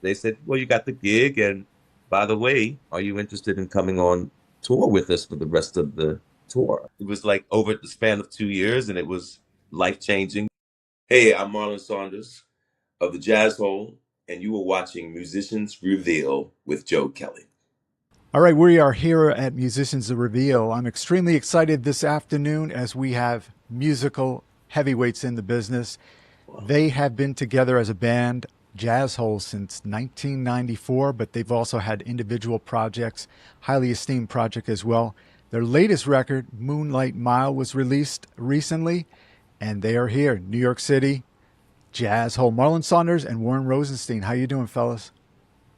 they said, well, you got the gig. And by the way, are you interested in coming on tour with us for the rest of the tour? It was like over the span of 2 years, and it was life changing. Hey, I'm Marlon Saunders of the Jazzhole, and you were watching Musicians Reveal with Joe Kelley. All right, we are here at Musicians Reveal. I'm extremely excited this afternoon as we have musical heavyweights in the business. Wow. They have been together as a band, Jazzhole, since 1994, but they've also had individual projects, highly esteemed project as well. Their latest record, Moonlight Mile, was released recently, and they are here, New York City, Jazzhole. Marlon Saunders and Warren Rosenstein. How you doing, fellas?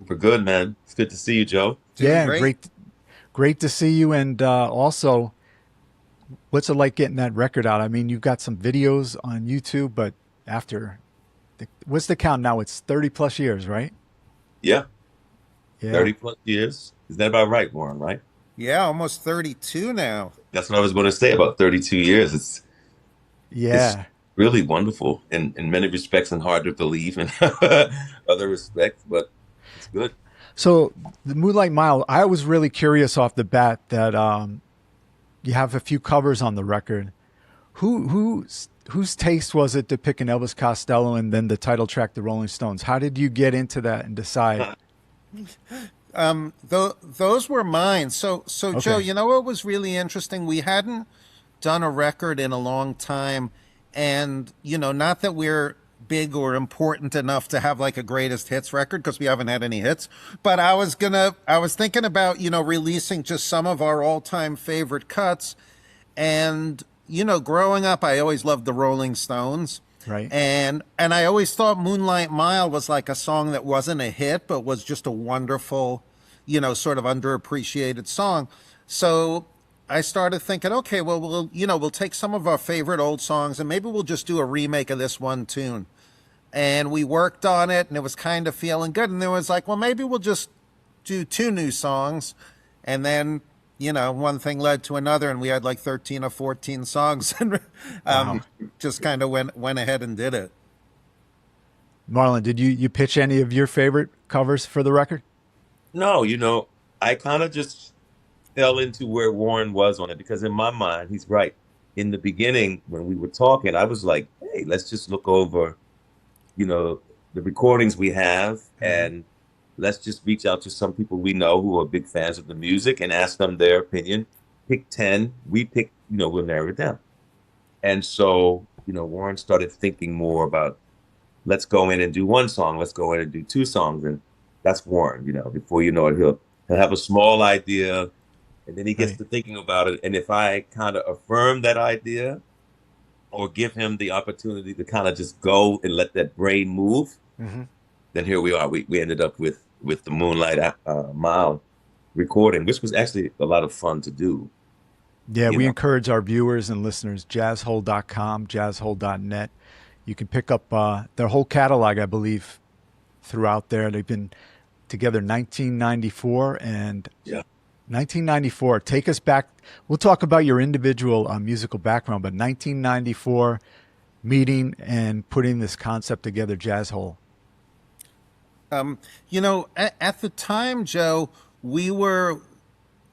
We're good, man. It's good to see you, Joe. Doing Yeah, great. great to see you. And also, what's it like getting that record out? I mean, you've got some videos on YouTube, but after, what's the count now? It's 30 plus years, right? Yeah, Yeah. 30 plus years. Is that about right, Warren, right? Yeah, almost 32 now. That's what I was going to say about 32 years. It's Yeah. really wonderful in many respects and hard to believe in other respects, but it's good. So the Moonlight Mile, I was really curious off the bat that you have a few covers on the record. Whose taste was it to pick an Elvis Costello and then the title track, The Rolling Stones? How did you get into that and decide? Those were mine. So Okay. Joe, you know what was really interesting? We hadn't done a record in a long time, and not that we're big or important enough to have like a greatest hits record because we haven't had any hits. But I was thinking about releasing just some of our all-time favorite cuts, and growing up, I always loved the Rolling Stones. Right. And I always thought Moonlight Mile was like a song that wasn't a hit, but was just a wonderful, sort of underappreciated song. So I started thinking, okay, well, we'll take some of our favorite old songs and maybe we'll just do a remake of this one tune. And we worked on it and it was kind of feeling good. And there was like, well, maybe we'll just do two new songs. And then, one thing led to another and we had like 13 or 14 songs and Wow. just kind of went ahead and did it. Marlon, did you pitch any of your favorite covers for the record? No, I kind of just fell into where Warren was on it because in my mind, he's right. In the beginning, when we were talking, I was like, hey, let's just look over, the recordings we have and let's just reach out to some people we know who are big fans of the music and ask them their opinion. Pick 10. We pick, we'll narrow it down. And so, Warren started thinking more about let's go in and do one song, let's go in and do two songs. And that's Warren, before you know it, he'll have a small idea and then he gets Right. to thinking about it. And if I kind of affirm that idea or give him the opportunity to kind of just go and let that brain move, Hmm. then here we are. We ended up with the Moonlight Mile recording, which was actually a lot of fun to do. Yeah, You we know, encourage our viewers and listeners, jazzhole.com, jazzhole.net. You can pick up their whole catalog, I believe, throughout there. They've been together 1994 and yeah. 1994. Take us back. We'll talk about your individual musical background, but 1994 meeting and putting this concept together, Jazzhole. At the time, Joe, we were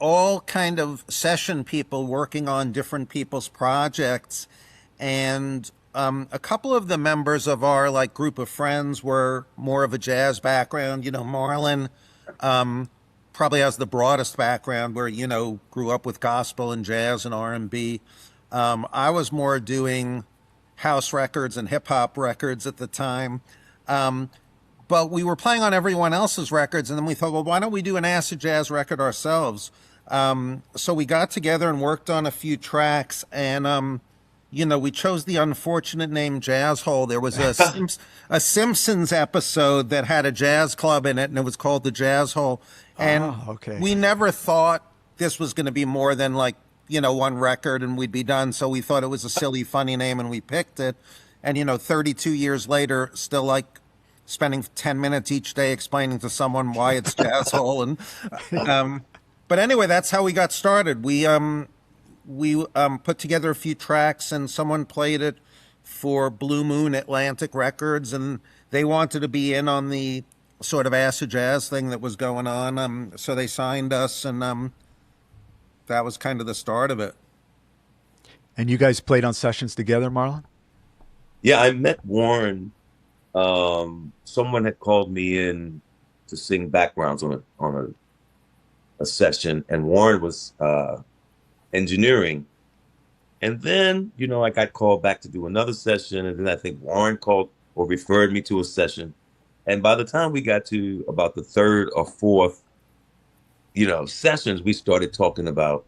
all kind of session people working on different people's projects. And a couple of the members of our like group of friends were more of a jazz background. Marlon probably has the broadest background where, grew up with gospel and jazz and R&B. I was more doing house records and hip hop records at the time. But we were playing on everyone else's records, and then we thought, well, why don't we do an acid jazz record ourselves? So we got together and worked on a few tracks, and we chose the unfortunate name Jazzhole. There was a Simpsons episode that had a jazz club in it, and it was called the Jazzhole. And Oh, okay. we never thought this was going to be more than like, one record and we'd be done. So we thought it was a silly, funny name, and we picked it. And, 32 years later, still like spending 10 minutes each day explaining to someone why it's Jazzhole. And, but anyway, that's how we got started. We put together a few tracks and someone played it for Blue Moon Atlantic Records, and they wanted to be in on the sort of acid jazz thing that was going on. So they signed us, and that was kind of the start of it. And you guys played on sessions together, Marlon? Yeah, I met Warren. Someone had called me in to sing backgrounds a session, and Warren was engineering. And then, I got called back to do another session, and then I think Warren called or referred me to a session. And by the time we got to about the third or fourth, sessions, we started talking about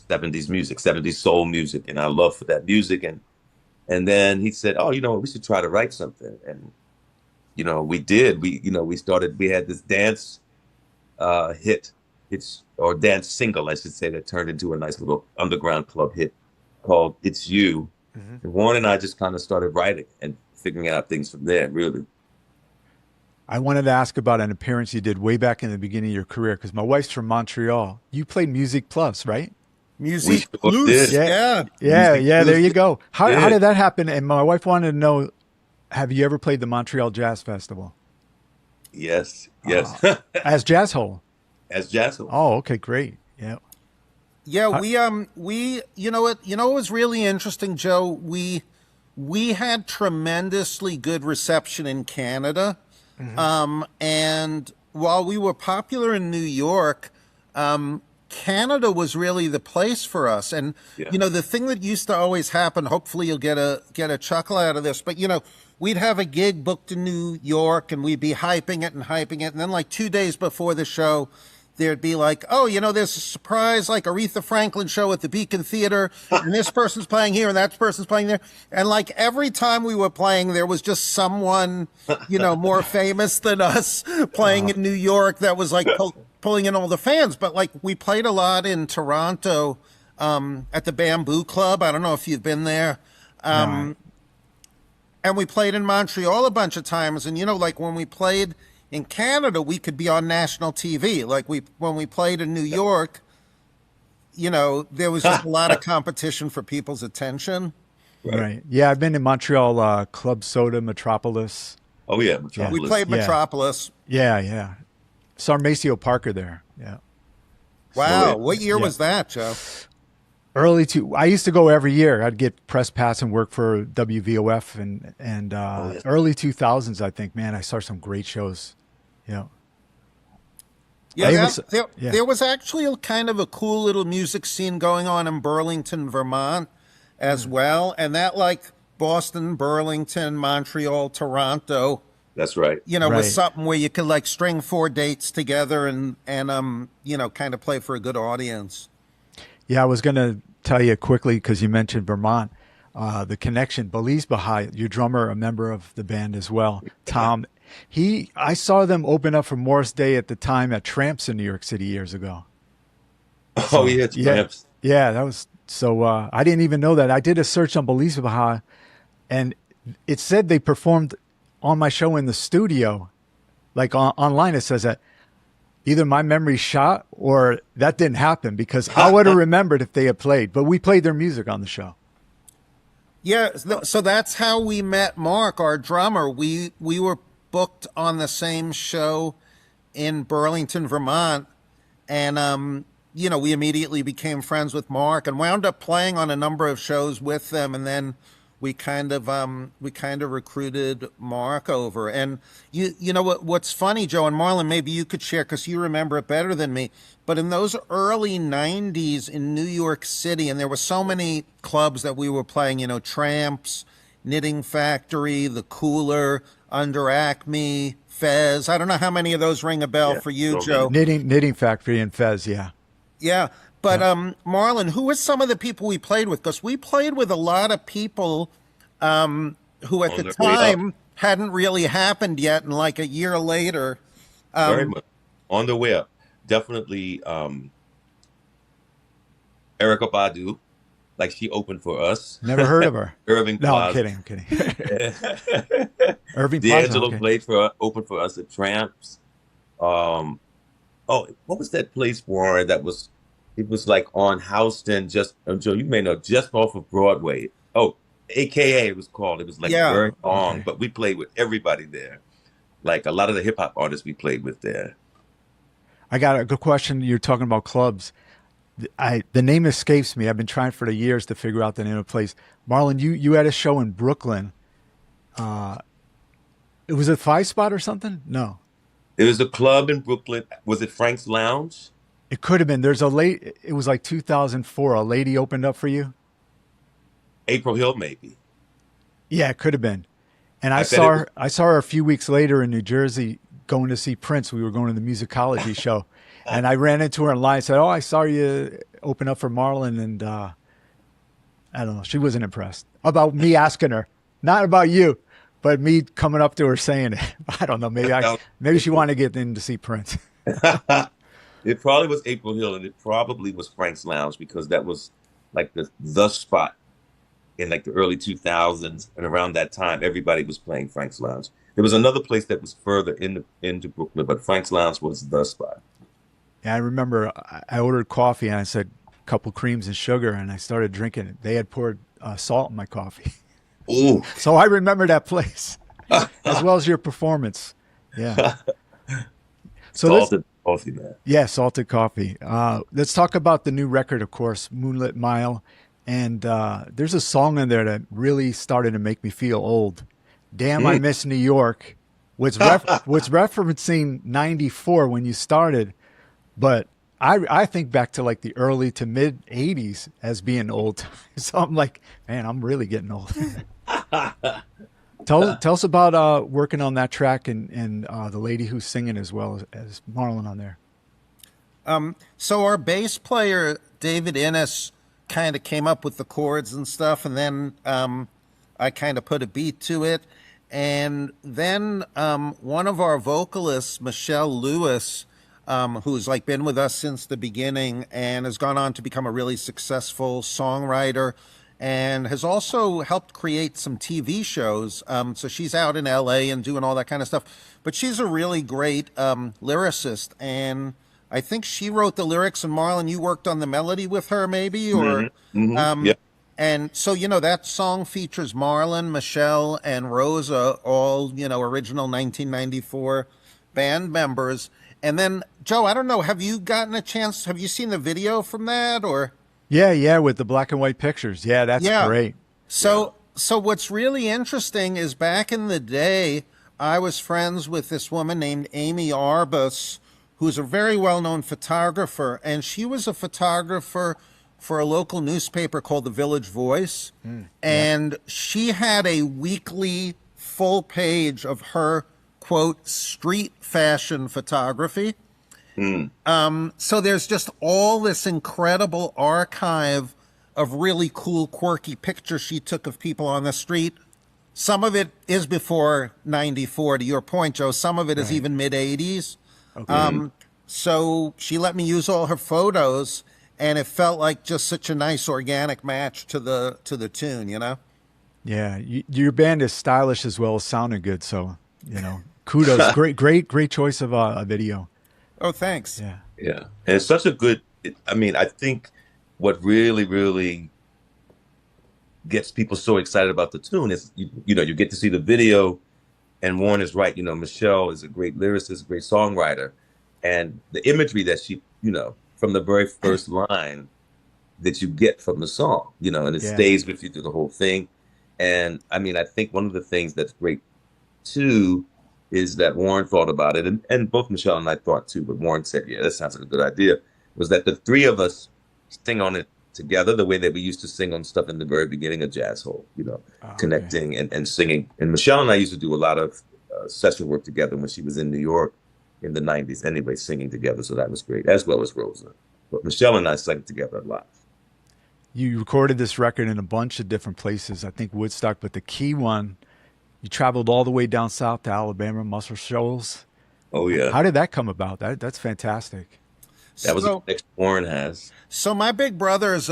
70s music, 70s soul music, and our love for that music. And then he said, "Oh, we should try to write something." And we did. We had this dance or dance single, I should say, that turned into a nice little underground club hit called "It's You." Mm-hmm. And Warren and I just kind of started writing and figuring out things from there, really. I wanted to ask about an appearance you did way back in the beginning of your career, because my wife's from Montreal. You played Music Plus, right? Music sure Plus, did. yeah. Yeah, there you go. How Yeah. did that happen? And my wife wanted to know, have you ever played the Montreal Jazz Festival? Yes. As Jazzhole? As Jazzhole. Oh, okay, great. Yeah. Yeah, we you know what was really interesting, Joe? We had tremendously good reception in Canada. Mm-hmm. And while we were popular in New York, Canada was really the place for us. And Yeah. the thing that used to always happen, hopefully you'll get a chuckle out of this, but we'd have a gig booked in New York and we'd be hyping it, and then like 2 days before the show, there'd be like, oh, there's a surprise, like Aretha Franklin show at the Beacon Theater, and this person's playing here and that person's playing there. And like every time we were playing, there was just someone, more famous than us playing in New York that was like pulling in all the fans. But like we played a lot in Toronto at the Bamboo Club. I don't know if you've been there. No. And we played in Montreal a bunch of times. And, like when we played in Canada, we could be on national TV. Like when we played in New York, there was just a lot of competition for people's attention. Right. Yeah, I've been in Montreal, Club Soda, Metropolis. Oh, yeah. We played Yeah. Metropolis. Yeah. Saw Maceo Parker there. Yeah. Wow. What year was that, Joe? I used to go every year. I'd get press pass and work for WVOF and yes. early 2000s, I think. Man, I saw some great shows. Yeah. Yeah, there was actually a kind of a cool little music scene going on in Burlington, Vermont as well. And that like Boston, Burlington, Montreal, Toronto, That's right. Right. was something where you could like string 4 dates together and kind of play for a good audience. Yeah, I was going to tell you quickly, because you mentioned Vermont, the connection. Belize Baha'i, your drummer, a member of the band as well, Tom. I saw them open up for Morris Day at the time at Tramps in New York City years ago. Oh, yeah, Tramps. Yeah, that was so. I didn't even know that. I did a search on Belize Baha'i, and it said they performed on my show in the studio. Like online, it says that. Either my memory's shot or that didn't happen, because I would have remembered if they had played. But we played their music on the show. Yeah, so that's how we met Mark, our drummer. We were booked on the same show in Burlington, Vermont, and we immediately became friends with Mark and wound up playing on a number of shows with them, and then we kind of recruited Mark over. And you know what's funny, Joe and Marlon, maybe you could share because you remember it better than me, but in those early 90s in New York City, and there were so many clubs that we were playing, Tramps, Knitting Factory, The Cooler, Under Acme, Fez. I don't know how many of those ring a bell for you, Joe. Knitting Factory and Fez, yeah. Yeah. But Marlon, who were some of the people we played with? Because we played with a lot of people who at the time hadn't really happened yet, and like a year later. Very much. On the way up. Definitely Erykah Badu. Like, she opened for us. Never heard of her. Irving No, Plaza. I'm kidding. Irving Plaza. D'Angelo Okay. opened for us at Tramps. What was that place, Warren, that was... It was like on Houston, Joe, you may know, just off of Broadway. Oh, AKA it was called. It was like very long, but we played with everybody there. like a lot of the hip hop artists we played with there. I got a good question. You're talking about clubs. The name escapes me. I've been trying for the years to figure out the name of the place. Marlon, you had a show in Brooklyn. It was a Five Spot or something? No, It was a club in Brooklyn. Was it Frank's Lounge? it could have been. There's a late. It was like 2004. A lady opened up for you. April Hill, maybe. Yeah, it could have been. And I I bet saw it was. her. I saw her a few weeks later in New Jersey going to see Prince. We were going to the musicology show, and I ran into her in line. And said, "Oh, I saw you open up for Marlon," and I don't know. She wasn't impressed about me asking her, not about you, but me coming up to her saying it. I don't know. Maybe she wanted to get in to see Prince. It probably was April Hill, and it probably was Frank's Lounge because that was like the spot in like the early 2000s, and around that time, everybody was playing Frank's Lounge. There was another place that was further into Brooklyn, but Frank's Lounge was the spot. And I remember I ordered coffee and I said a couple creams and sugar, and I started drinking it. They had poured salt in my coffee. Ooh, So I remember that place as well as your performance. Yeah. So let's, salted coffee, man. yeah, salted coffee. Let's talk about the new record, of course, Moonlit Mile. And there's a song in there that really started to make me feel old. Damn, I Miss New York. Was referencing 94 when you started, but I think back to like the early to mid 80s as being old. So I'm like, man, I'm really getting old. Tell us about working on that track and the lady who's singing as well as Marlon on there. So our bass player, David Innes, kind of came up with the chords and stuff, and then I kind of put a beat to it. And then one of our vocalists, Michelle Lewis, who's like been with us since the beginning and has gone on to become a really successful songwriter and has also helped create some TV shows. So she's out in LA and doing all that kind of stuff. But she's a really great lyricist, and I think she wrote the lyrics, and Marlon, you worked on the melody with her maybe, or Yeah. and so, that song features Marlon, Michelle, and Rosa, all, original 1994 band members. And then, Joe, I don't know, have you seen the video from that, or? Yeah, with the black and white pictures. Yeah, that's Yeah. great. So what's really interesting is back in the day, I was friends with this woman named Amy Arbus, who's a very well-known photographer, and she was a photographer for a local newspaper called The Village Voice. And she had a weekly full page of her, quote, street fashion photography. So there's just all this incredible archive of really cool, quirky pictures she took of people on the street. Some of it is before 94, to your point, Joe. Some of it is even mid-'80s. Okay. So she let me use all her photos, and it felt like just such a nice organic match to the tune, Yeah, your band is stylish as well as sounding good. So, kudos. Great choice of a video. Oh, thanks. Yeah. Yeah. And it's such a good, I think what really, really gets people so excited about the tune is, you get to see the video, and Warren is right. Michelle is a great lyricist, great songwriter. And the imagery that she, from the very first line that you get from the song, and it stays with you through the whole thing. And I think one of the things that's great too is that Warren thought about it, and both Michelle and I thought too, but Warren said, yeah, that sounds like a good idea, was that the three of us sing on it together the way that we used to sing on stuff in the very beginning of Jazzhole, connecting and singing. And Michelle and I used to do a lot of session work together when she was in New York in the 90s anyway, singing together. So that was great, as well as Rosa. But Michelle and I sang together a lot. You recorded this record in a bunch of different places. I think Woodstock, but the key one, you traveled all the way down south to Alabama, Muscle Shoals. Oh, yeah. How did that come about? That's fantastic. That was a connection Warren has. So my big brother is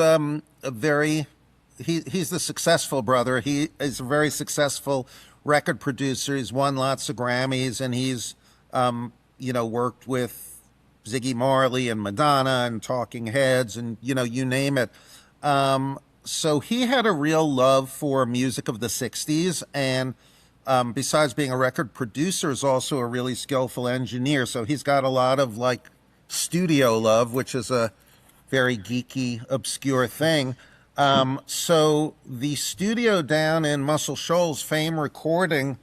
he's the successful brother. He is a very successful record producer. He's won lots of Grammys, and he's worked with Ziggy Marley and Madonna and Talking Heads and you name it. So he had a real love for music of the 60s, and besides being a record producer, is also a really skillful engineer. So he's got a lot of like studio love, which is a very geeky, obscure thing. So the studio down in Muscle Shoals, Fame Recording,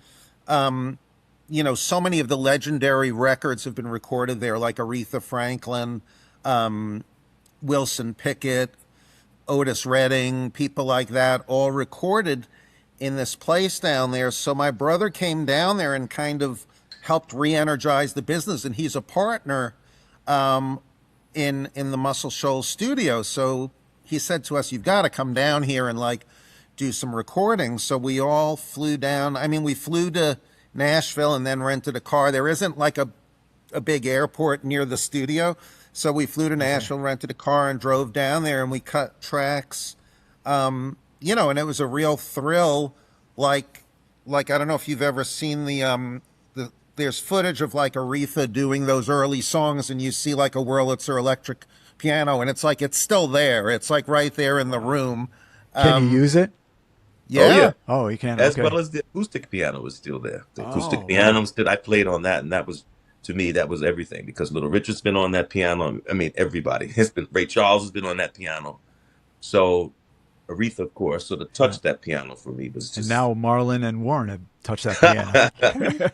so many of the legendary records have been recorded there, like Aretha Franklin, Wilson Pickett, Otis Redding, people like that, all recorded in this place down there. So my brother came down there and kind of helped re-energize the business, and he's a partner in the Muscle Shoals studio. So he said to us, "You've got to come down here and like do some recordings." So we all flew down. I mean, we flew to Nashville and then rented a car. There isn't like a big airport near the studio. So we flew to Nashville, rented a car, and drove down there, and we cut tracks. And it was a real thrill. Like I don't know if you've ever seen there's footage of like Aretha doing those early songs, and you see like a Wurlitzer electric piano, and it's like it's still there. It's like right there in the room. Can you use it? Yeah. Oh, yeah. Oh, you can. As Okay. well as the acoustic piano was still there. The acoustic Oh, piano that I played on that, and that was, to me, that was everything, because Little Richard's been on that piano. I mean, everybody has been. Ray Charles has been on that piano. So Aretha, of course. So to touch that piano for me was and just now Marlon and Warren have touched that piano.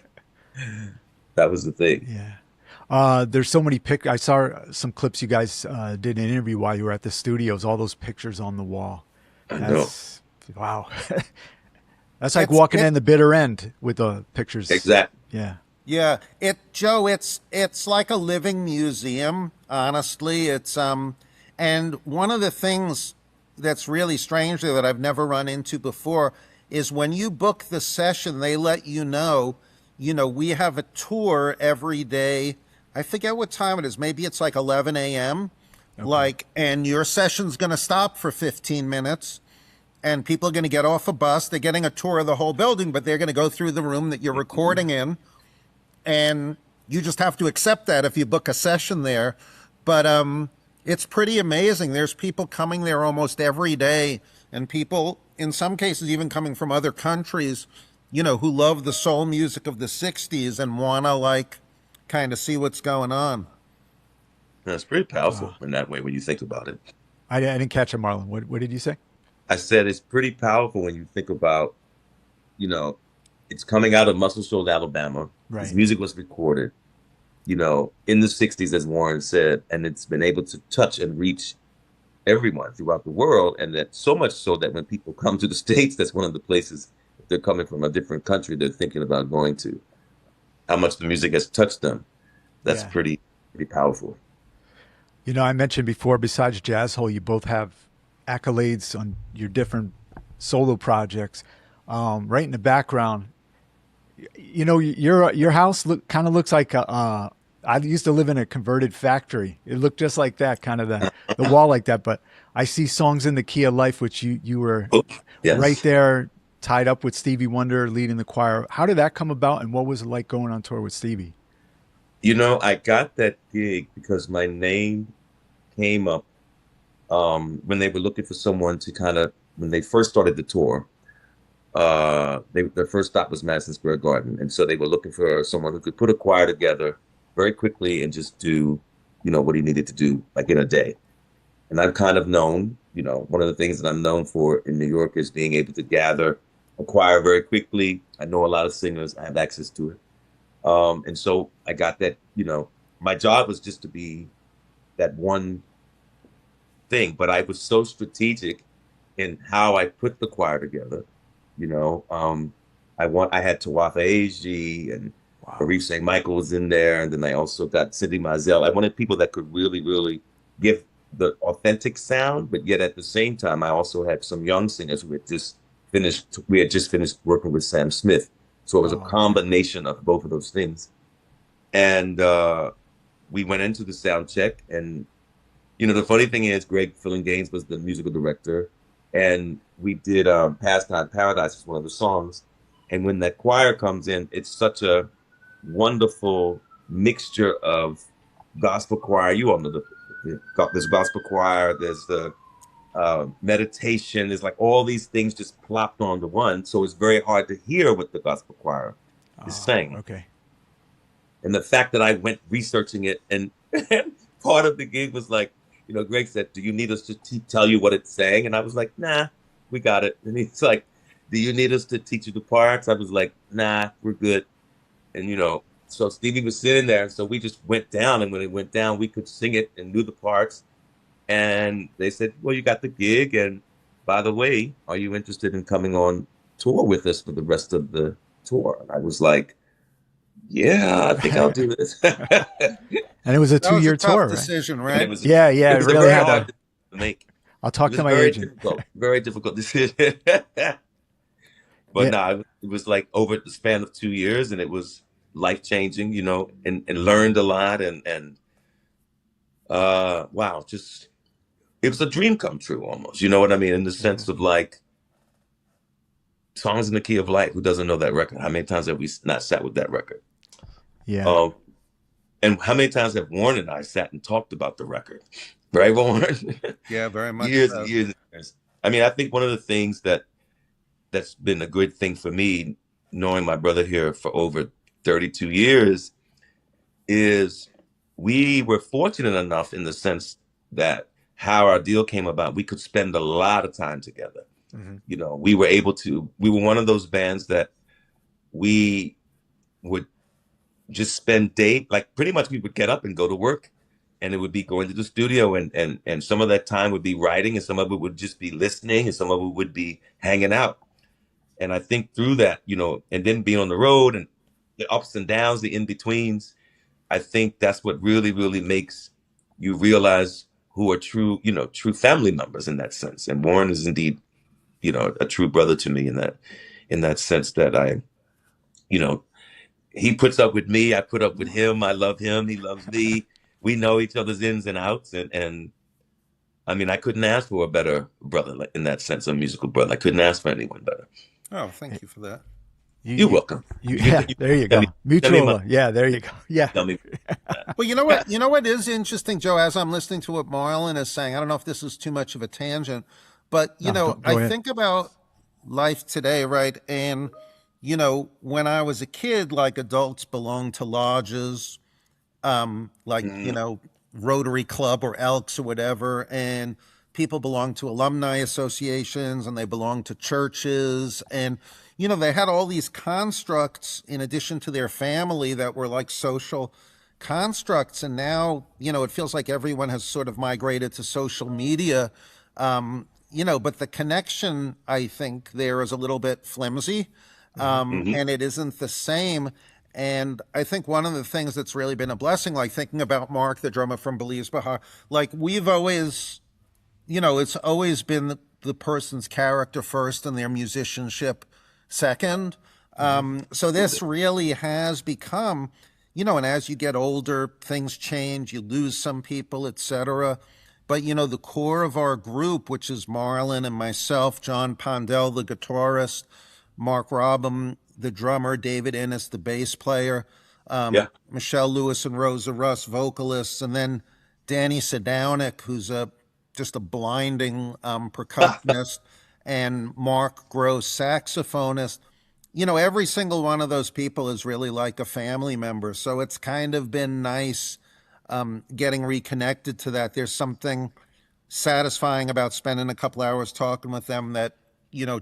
that was the thing. Yeah. There's so many I saw some clips you guys did an interview while you were at the studios. All those pictures on the wall. I know. Wow. That's like walking in the bitter end with the pictures. Exactly. Yeah. Yeah, Joe, it's like a living museum, honestly. It's and one of the things that's really strange there that I've never run into before is when you book the session, they let you know, we have a tour every day. I forget what time it is. Maybe it's like 11 a.m. Okay. And your session's going to stop for 15 minutes. And people are going to get off a bus. They're getting a tour of the whole building, but they're going to go through the room that you're recording in. And you just have to accept that if you book a session there. But it's pretty amazing. There's people coming there almost every day, and people, in some cases, even coming from other countries, who love the soul music of the 60s and want to, kind of see what's going on. That's pretty powerful in that way when you think about it. I didn't catch it, Marlon. What did you say? I said it's pretty powerful when you think about, it's coming out of Muscle Shoals, Alabama. Right. His music was recorded, in the 60s, as Warren said, and it's been able to touch and reach everyone throughout the world. And that so much so that when people come to the States, that's one of the places, if they're coming from a different country, they're thinking about going to. How much the music has touched them. That's pretty powerful. I mentioned before, besides Jazzhole, you both have accolades on your different solo projects. Right in the background, your house kind of looks like I used to live in a converted factory. It looked just like that, kind of the wall like that. But I see Songs in the Key of Life, which you were right there, tied up with Stevie Wonder, leading the choir. How did that come about, and what was it like going on tour with Stevie? I got that gig because my name came up when they were looking for someone to when they first started the tour. Their first stop was Madison Square Garden, and so they were looking for someone who could put a choir together very quickly and just do, what he needed to do, like in a day. And I've kind of known, one of the things that I'm known for in New York is being able to gather a choir very quickly. I know a lot of singers. I have access to it. And so I got that, my job was just to be that one thing, but I was so strategic in how I put the choir together. I had Tawafa Aji and Arif St. Michael was in there, and then I also got Cindy Mizell. I wanted people that could really, really give the authentic sound, but yet at the same time, I also had some young singers who had just finished. We had just finished working with Sam Smith, so it was a combination of both of those things. And we went into the sound check, and the funny thing is, Greg Fillinganes was the musical director, and we did Pastime Paradise is one of the songs. And when that choir comes in, it's such a wonderful mixture of gospel choir. You all know there's gospel choir, there's the meditation. There's like all these things just plopped onto one. So it's very hard to hear what the gospel choir is Oh, saying. okay. And the fact that I went researching it, and part of the gig was like, Greg said, "Do you need us to tell you what it's saying?" And I was like, "Nah, we got it." And he's like, "Do you need us to teach you the parts?" I was like, "Nah, we're good." And so Stevie was sitting there, and so we just went down. And when it went down, we could sing it and knew the parts. And they said, "Well, you got the gig, and by the way, are you interested in coming on tour with us for the rest of the tour?" And I was like, "Yeah, I think I'll do this." And it was a That was a 2-year tough tour, right? decision, And right? Yeah, it yeah, it was a really very had hard to. decision to make. I'll It talk was to my agent. very difficult decision. But Yeah, no, it was like over the span of 2 years, and it was life changing, and learned a lot, and wow, just it was a dream come true almost. You know what I mean? In the yeah, sense of like Songs in the Key of Light. Who doesn't know that record? How many times have we not sat with that record? yeah. Um, and how many times have Warren and I sat and talked about the record? Right, Warren? Yeah, very much Years so. and years and years. I mean, I think one of the things that's been a good thing for me, knowing my brother here for over 32 years, is we were fortunate enough in the sense that how our deal came about, we could spend a lot of time together. Hmm. We were one of those bands that we would just spend like pretty much we would get up and go to work, and it would be going to the studio, and some of that time would be writing, and some of it would just be listening, and some of it would be hanging out. And I think through that, and then being on the road and the ups and downs, the in-betweens, I think that's what really, really makes you realize who are true family members in that sense. And Warren is indeed, a true brother to me in that sense that you know, he puts up with me, I put up with him, I love him, he loves me. We know each other's ins and outs, and I mean, I couldn't ask for a better brother in that sense, a musical brother. I couldn't ask for anyone better. Oh, thank you for that. You, You're you, welcome. yeah. There you Tell go. me, Mutual. Yeah, there you go. Yeah. tell me. Well, you know what? You know what is interesting, Joe. As I'm listening to what Marlon is saying, I don't know if this is too much of a tangent, but No, I go ahead. think about life today, right? And when I was a kid, like adults belonged to lodges, like Mm, Rotary Club or Elks or whatever, and people belonged to alumni associations and they belonged to churches, and they had all these constructs in addition to their family that were like social constructs. And now it feels like everyone has sort of migrated to social media, but the connection, I think, there is a little bit flimsy, mhm. and it isn't the same. And I think one of the things that's really been a blessing, like thinking about Mark, the drummer from Belize Bahar, like we've always, it's always been the person's character first and their musicianship second. So this really has become, and as you get older, things change, you lose some people, etc. But the core of our group, which is Marlon and myself, John Pondell, the guitarist, Mark Robham, the drummer, David Innes, the bass player, Yeah. Michelle Lewis and Rosa Russ, vocalists, and then Danny Sadownik, who's just a blinding percussionist, and Mark Gross, saxophonist. Every single one of those people is really like a family member. So it's kind of been nice getting reconnected to that. There's something satisfying about spending a couple hours talking with them that,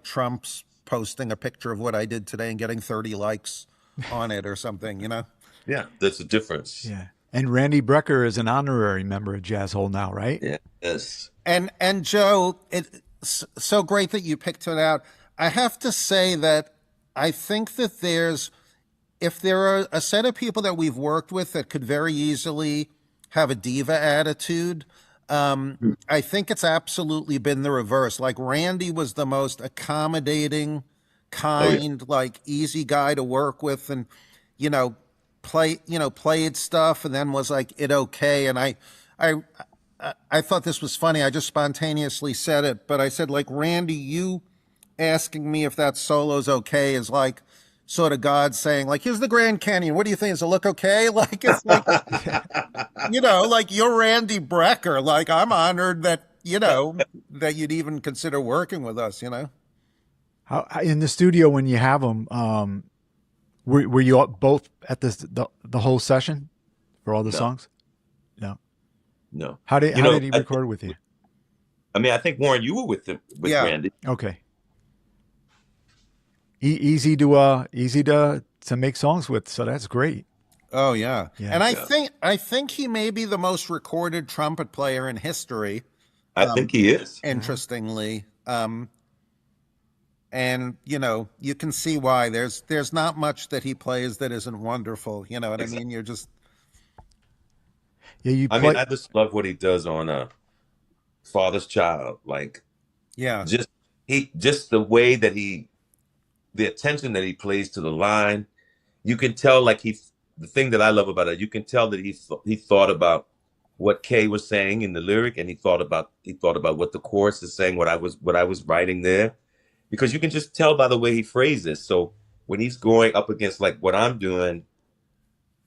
trumps posting a picture of what I did today and getting 30 likes on it or something. Yeah, that's the difference. Yeah. And Randy Brecker is an honorary member of Jazzhole now, right? Yeah. Yes. And Joe, it's so great that you picked it out. I have to say that I think that if there are a set of people that we've worked with that could very easily have a diva attitude, I think it's absolutely been the reverse. Like Randy was the most accommodating, Oh yeah. kind, like easy guy to work with, and you know, played stuff, and then was like it okay. And I, I thought this was funny. I just spontaneously said it, but I said like Randy, you asking me if that solo's okay is like sort of God saying like, here's the Grand Canyon. What do you think? Does it look okay? Like it's like like you're Randy Brecker. Like I'm honored that that you'd even consider working with us, you know? How, in the studio when you have them, were you all both at the whole session for all the No, songs? No. no. How did he record with you? I think Warren, you were with Yeah. Randy. Okay. Easy to make songs with, so that's great. Oh yeah. Yeah. And Yeah, I think he may be the most recorded trumpet player in history, I think he is. interestingly. And you know, you can see why there's not much that he plays that isn't wonderful. You know what I mean? Exactly. You're just Yeah, you I mean, play. I just love what he does on Father's Child. Like yeah. just just the way that the attention that he plays to the line. You can tell like the thing that I love about it, you can tell that he thought about what Kay was saying in the lyric, and he thought about what the chorus is saying, what I was writing there, because you can just tell by the way he phrases. So when he's going up against like what I'm doing,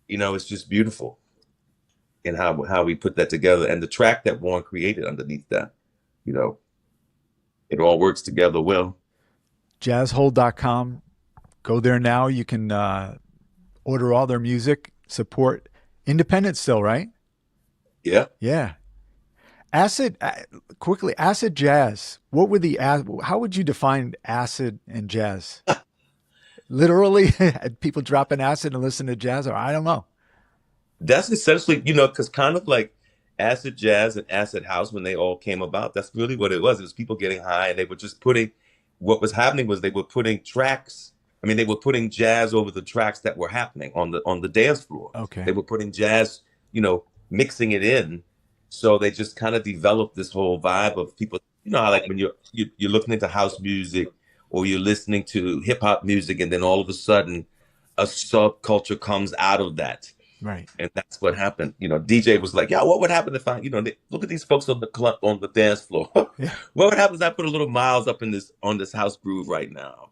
it's just beautiful in how we put that together, and the track that Warren created underneath that, you know, it all works together well. Jazzhole.com. Go there now. You can order all their music. Support independent still, right? Yeah. Yeah. Acid jazz. What would how would you define acid and jazz? Literally, people dropping acid and listen to jazz, or I don't know. That's essentially, because kind of like acid jazz and acid house, when they all came about, that's really what it was. It was people getting high, and they were just what was happening was they were putting tracks. I mean, they were putting jazz over the tracks that were happening on the dance floor. Okay. They were putting jazz, mixing it in. So they just kind of developed this whole vibe of people, how like when you're looking into house music, or you're listening to hip hop music, and then all of a sudden a subculture comes out of that. Right. And that's what happened. DJ was like, "Yeah, what would happen if look at these folks on the club on the dance floor? Yeah. What would happen if I put a little Miles up on this house groove right now?"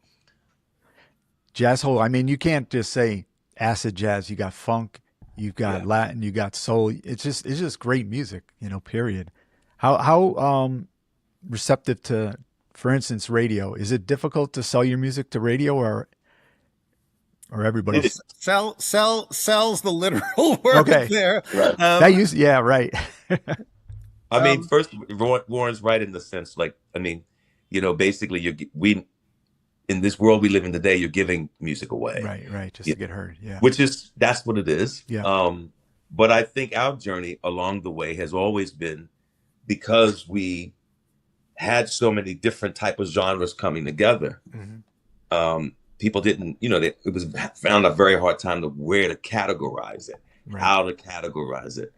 Jazzhole. I mean, you can't just say acid jazz. You got funk, you've got Yeah. Latin, you got soul. It's just great music, period. How receptive to, for instance, radio? Is it difficult to sell your music to radio, or everybody's Sells the literal word okay? there. Right. Yeah, right. I mean, Um, first, Warren's right in the sense, like, I mean, basically, in this world we live in today, you're giving music away, Right. Just Yeah. to get heard. Yeah. That's what it is. Yeah. But I think our journey along the way has always been, because we had so many different type of genres coming together. Mhm. People didn't, it was found a very hard time to where to categorize it, Right. how to categorize it.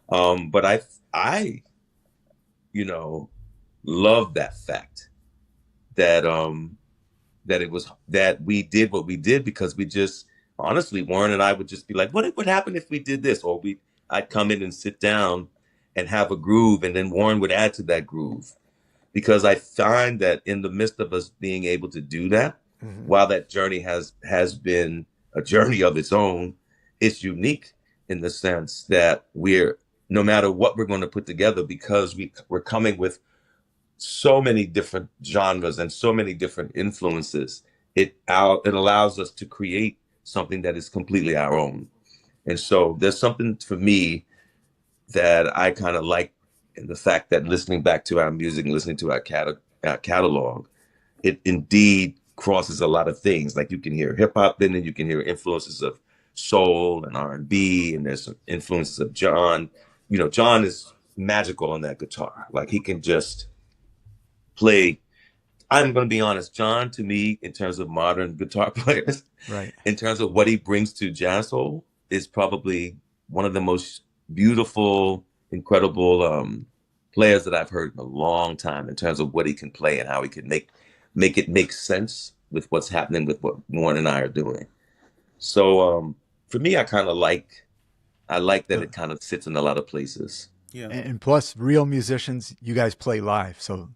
But I, love that fact that that we did what we did, because we just honestly, Warren and I would just be like, what would happen if we did this? Or I'd come in and sit down and have a groove, and then Warren would add to that groove, because I find that in the midst of us being able to do that, Mhm. while that journey has been a journey of its own, it's unique in the sense that no matter what we're going to put together, because we're coming with so many different genres and so many different influences, it allows us to create something that is completely our own. And so there's something for me that I kind of like in the fact that listening back to our music and listening to our catalog, it indeed crosses a lot of things. Like you can hear hip hop, then you can hear influences of soul and R&B, and there's some influences of John. John is magical on that guitar. Like he can just play. I'm going to be honest, John, to me, in terms of modern guitar players, Right. in terms of what he brings to Jazzhole, is probably one of the most beautiful, incredible players that I've heard in a long time, in terms of what he can play and how he can make it make sense with what's happening with what Warren and I are doing. So for me, I like that it kind of sits in a lot of places. yeah. And plus, real musicians, you guys play live, so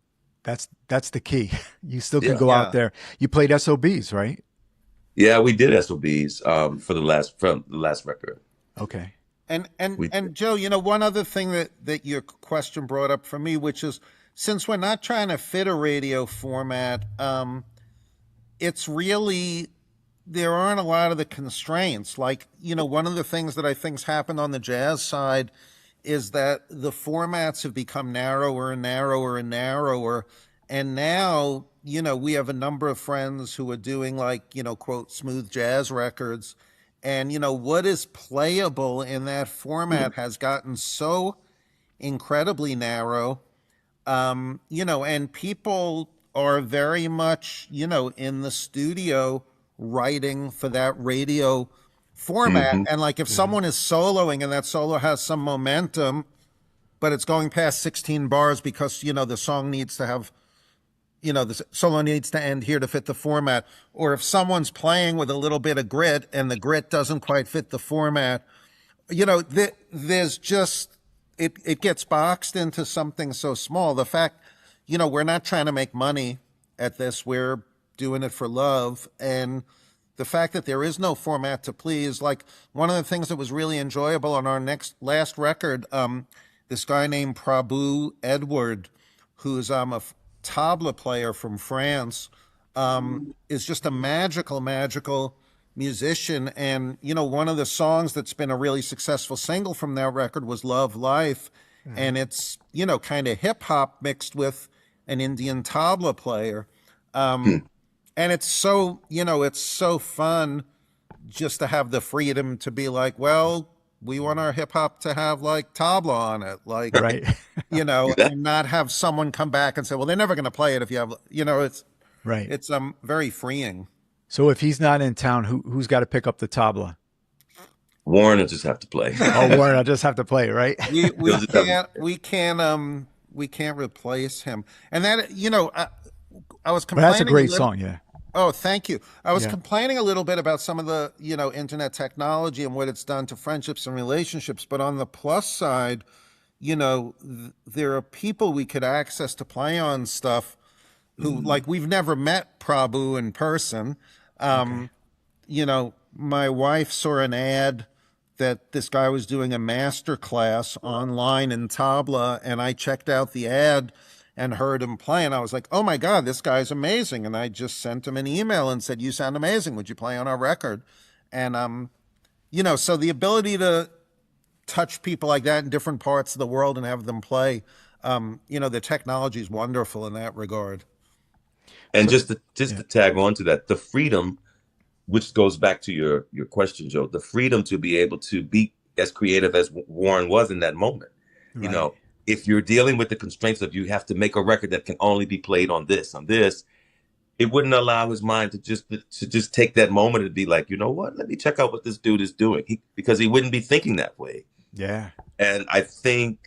that's the key. You still can Yeah. go Yeah. out there. You played SOBs, right? Yeah, we did SOBs from the last record. Okay. And We Joe, one other thing that your question brought up for me, which is since we're not trying to fit a radio format, it's really, there aren't a lot of the constraints. Like, one of the things that I think's happened on the jazz side is that the formats have become narrower and narrower and narrower. And now, we have a number of friends who are doing like, quote, smooth jazz records. And, what is playable in that format has gotten so incredibly narrow. And people are very much, in the studio writing for that radio format. Hmm. And like if someone is soloing and that solo has some momentum, but it's going past 16 bars because, the song needs to have, the solo needs to end here to fit the format. Or if someone's playing with a little bit of grit and the grit doesn't quite fit the format, there's just, it gets boxed into something so small. The fact, we're not trying to make money at this. We're doing it for love. And the fact that there is no format to please, like one of the things that was really enjoyable on our last record, this guy named Prabhu Edward, who's a tabla player from France, is just a magical musician. And, one of the songs that's been a really successful single from that record was Love Life. And it's, kind of hip hop mixed with an Indian tabla player. And it's so, it's so fun just to have the freedom to be like, well, we want our hip hop to have like tabla on it. Like, Right. and not have someone come back and say, well, they're never going to play it if you have, Right. it's very freeing. So if he's not in town, who's got to pick up the tabla? Warren will just have to play. Oh, Warren, I just have to play it, right? We can't replace him. And that, I was But complaining. that's a great song, yeah. Oh, thank you. I was Yeah. complaining a little bit about some of the, internet technology and what it's done to friendships and relationships. But on the plus side, there are people we could access to play on stuff who, like, we've never met Prabhu in person. My wife saw an ad that this guy was doing a master class online in tabla, and I checked out the ad and heard him play, and I was like, oh my God, this guy's amazing. And I just sent him an email and said, you sound amazing. Would you play on our record? And, so the ability to touch people like that in different parts of the world and have them play, the technology is wonderful in that regard. And just to tag on to that, the freedom, which goes back to your question, Joe, the freedom to be able to be as creative as Warren was in that moment. Right. If you're dealing with the constraints of you have to make a record that can only be played on this, it wouldn't allow his mind to just take that moment and be like, you know what, let me check out what this dude is doing, because he wouldn't be thinking that way. Yeah. And I think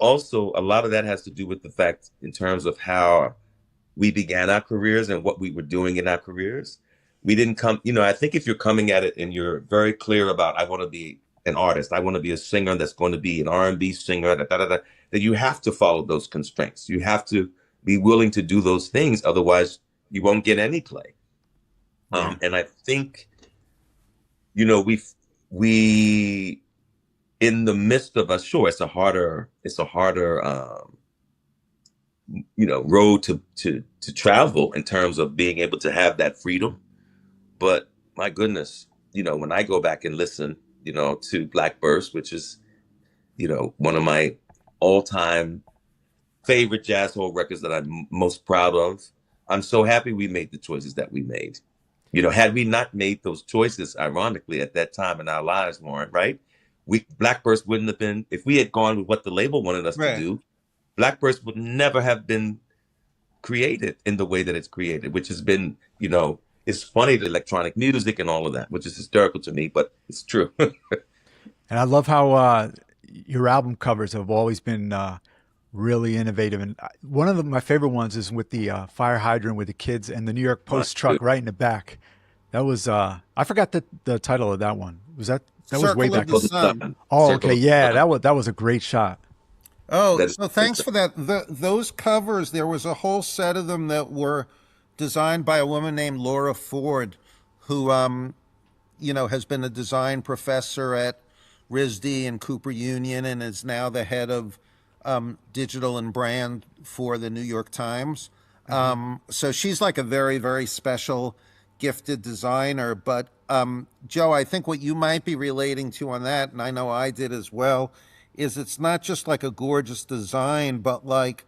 also a lot of that has to do with the fact in terms of how we began our careers and what we were doing in our careers. We didn't come, I think if you're coming at it and you're very clear about, I want to be an artist, I want to be a singer that's going to be an R&B singer, that you have to follow those constraints. You have to be willing to do those things. Otherwise, you won't get any play. And I think, we in the midst of us, sure, it's a harder road to travel in terms of being able to have that freedom. But my goodness, when I go back and listen, to Blackburst, which is, one of my all-time favorite Jazzhole records that I'm most proud of, I'm so happy we made the choices that we made. Had we not made those choices, ironically, at that time in our lives, Warren, right? Blackburst wouldn't have been, if we had gone with what the label wanted us to do, Blackburst would never have been created in the way that it's created, which has been, it's funny, the electronic music and all of that, which is hysterical to me, but it's true. And I love how your album covers have always been really innovative. And one of my favorite ones is with the fire hydrant with the kids and the New York Post truck right in the back. That was, I forgot the title of that one. That was way back. Oh, okay. Yeah, that was a great shot. Oh, so thanks for that. Those covers, there was a whole set of them that were designed by a woman named Laura Ford, who, has been a design professor at RISD and Cooper Union and is now the head of digital and brand for the New York Times. So she's like a very, very special, gifted designer. But Joe, I think what you might be relating to on that, and I know I did as well, is it's not just like a gorgeous design, but like,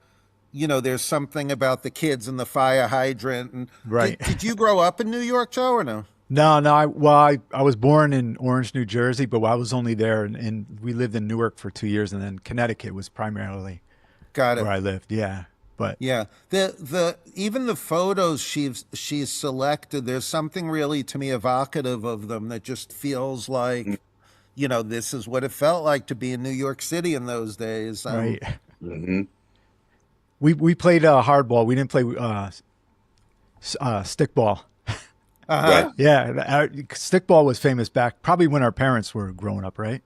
there's something about the kids and the fire hydrant. And Right. did you grow up in New York, Joe, or no? No, no. I was born in Orange, New Jersey, but I was only there, and we lived in Newark for 2 years, and then Connecticut was primarily Got where it. I lived. Yeah, but Yeah. The even the photos she's selected, there's something really to me evocative of them that just feels like, this is what it felt like to be in New York City in those days. right. Hmm. We played hardball. We didn't play stickball. Right. Uh-huh. Yeah, stickball was famous back probably when our parents were growing up, right?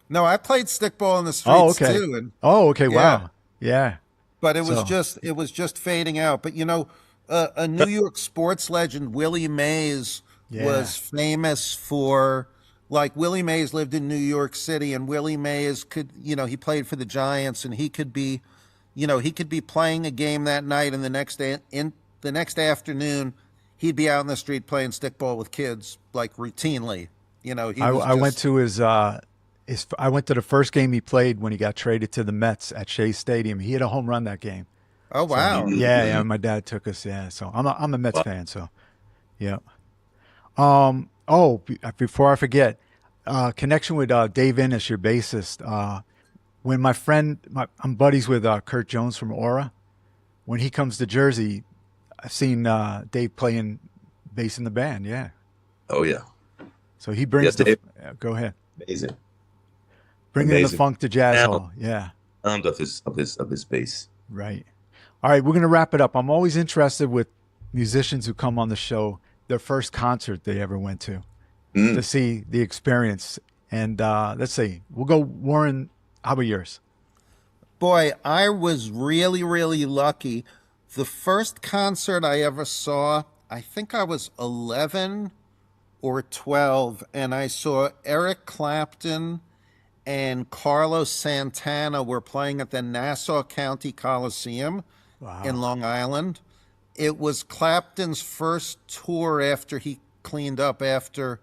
No, I played stickball in the Oh, streets okay. too, and Oh, okay. yeah, Wow. Yeah. but So, it was just fading out. But a New York sports legend, Willie Mays, yeah. was famous for like Willie Mays lived in New York City, and Willie Mays could he played for the Giants, and he could be playing a game that night, and the next afternoon he'd be out in the street playing stickball with kids like routinely. He was I went just to I went to the first game he played when he got traded to the Mets at Shea Stadium. He hit a home run that game. oh So wow. yeah, yeah. My dad took us. Yeah. So I'm a Mets fan. So yeah. Before I forget, connection with Dave Innes, your bassist. When I'm buddies with Kurt Jones from Aura. When he comes to Jersey, I've seen Dave playing bass in the band. Yeah. Oh yeah. So he Yeah, brings Dave, go ahead, amazing, bringing the amazing funk to Jazz sound, Hall. Yeah. sound of his bass. Right. All right, we're going to wrap it up. I'm always interested with musicians who come on the show, their first concert they ever went to Mm. see the experience. And let's see, we'll go, Warren. How about yours? Boy, I was really, really lucky. The first concert I ever saw, I think I was 11 or 12, and I saw Eric Clapton and Carlos Santana were playing at the Nassau County Coliseum in Wow. Long Island. It was Clapton's first tour after he cleaned up after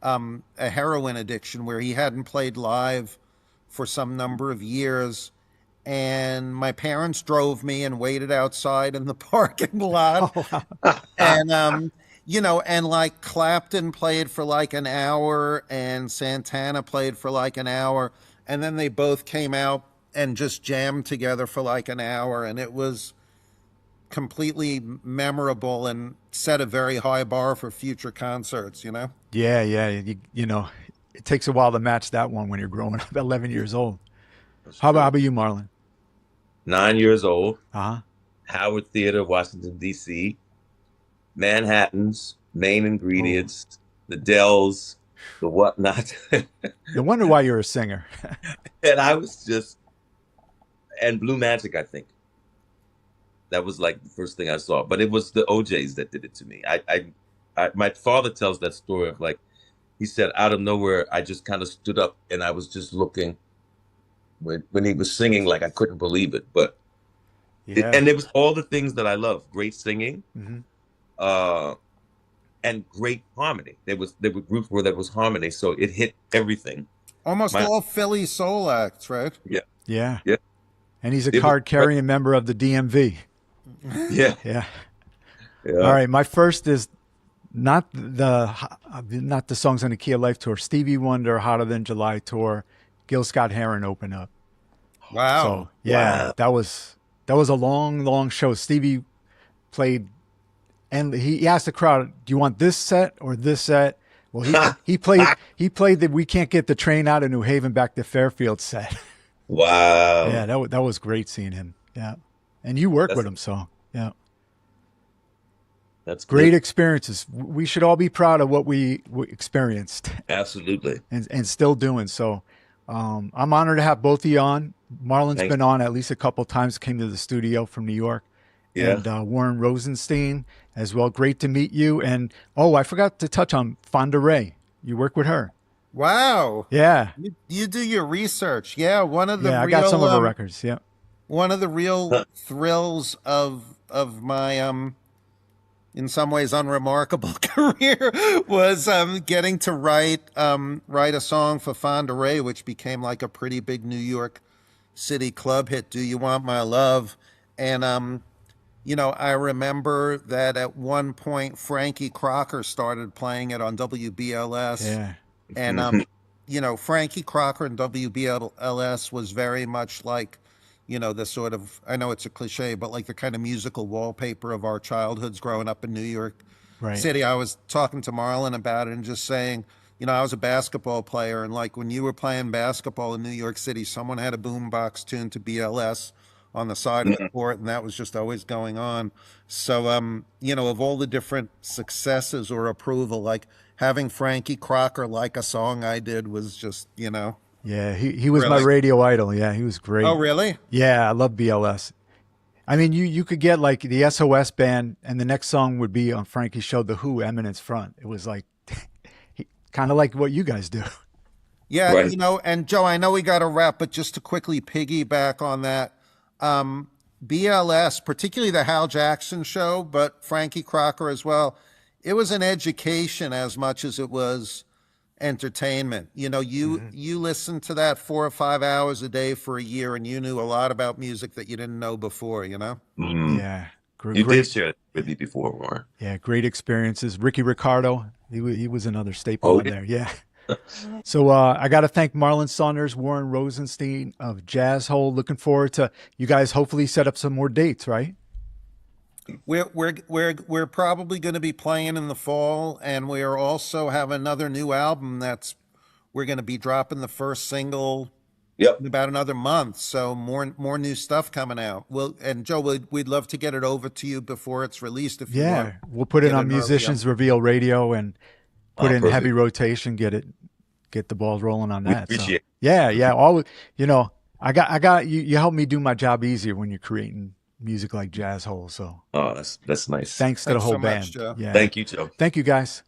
a heroin addiction, where he hadn't played live for some number of years. And my parents drove me and waited outside in the parking lot. Oh, wow. And, and like Clapton played for like an hour and Santana played for like an hour. And then they both came out and just jammed together for like an hour. And it was completely memorable and set a very high bar for future concerts. Yeah, yeah. It takes a while to match that one when you're growing up, 11 years old. That's How true. about you, Marlon? 9 years old, Uh huh. Howard Theater, Washington D.C., Manhattan's main Oh, ingredients, the Dells, the whatnot, no wonder why you're a singer. and I was just and Blue Magic. I think that was like the first thing I saw, but it was the OJ's that did it to me. My father tells that story of like he said out of nowhere I just kind of stood up and I was just looking when he was singing like I couldn't believe it, but Yeah. and it was all the things that I love: great singing, Hmm. uh, and great harmony. There were groups where there was harmony, so it hit everything. Almost My all Philly soul acts, right? Yeah, Yeah. yeah, And he's a it was card carrying member of the DMV. yeah, Yeah. All yeah. right. My first is not the songs on the Key of Life tour. Stevie Wonder, Hotter Than July tour. Gil Scott Heron open up. So Wow. yeah, Wow. that was a long, long show. Stevie played, and he asked the crowd, "Do you want this set or this set?" Well, he played the "We Can't Get the Train Out of New Haven Back to Fairfield" set. Yeah, Wow. that was great seeing him. Yeah, and you work That's with him, so yeah, that's great good. experiences. We should all be proud of what we experienced Absolutely. and still doing. So I'm honored to have both of you on. Marlon's Thanks. been on at least a couple times. Came to the studio from New York, Yeah. and Warren Rosenstein as well. Great to meet you. And oh, I forgot to touch on Fonda Ray. You work with her. Wow. Yeah, You do your research. Yeah, one of the yeah. I got some real of her records. Yeah. one of the real thrills of my in some ways unremarkable career was getting to write a song for Fonda Ray, which became like a pretty big New York City club hit, "Do You Want My Love?" And you know, I remember that at one point Frankie Crocker started playing it on WBLS, Yeah. and Mhm. you know, Frankie Crocker and WBLS was very much like, you know, the sort of, I know it's a cliche, but like the kind of musical wallpaper of our childhoods growing up in New York Right. City. I was talking to Marlon about it and just saying, you know, I was a basketball player, and like when you were playing basketball in New York City, someone had a boombox tuned to BLS on the side of the court, and that was just always going on. So, you know, of all the different successes or approval, like having Frankie Crocker like a song I did was just, you know, Yeah, he was my really. radio idol. Yeah, he was Oh, great. really? Yeah, I love BLS. I mean, you could get like the SOS band, and the next song would be on Frankie's show, The Who, Eminence Front. It was like kind of like what you guys do. Yeah, Right. you know, and Joe, I know we got to wrap, but just to quickly piggyback on that, um, BLS, particularly the Hal Jackson show, but Frankie Crocker as well, it was an education as much as it was entertainment. You know, you listened to that 4 or 5 hours a day for a year, and you knew a lot about music that you didn't know before. You know. Mhm. Yeah, You did great. share it with me before, Warren. Yeah, great experiences. Ricky Ricardo, he was another staple Oh, in there. Yeah. So I got to thank Marlon Saunders, Warren Rosenstein of Jazzhole. Looking forward to you guys hopefully set up some more dates, right? We're probably going to be playing in the fall, and we're also have another new album that's we're going to be dropping the first single Yep. in about another month. So more new stuff coming out. Well, and Joe, we'd love to get it over to you before it's released if you want Yeah, we'll put to it get on an early. Musicians Reveal Radio and put Oh, it in heavy perfect. rotation. Get the balls rolling on We that. So appreciate yeah, it. yeah. All you know, I got you. You help me do my job easier when you're creating music like Jazzhole. So Oh, that's nice. thanks to the Thanks whole so much, band. Joe. Yeah, Thank you, Joe. thank you guys.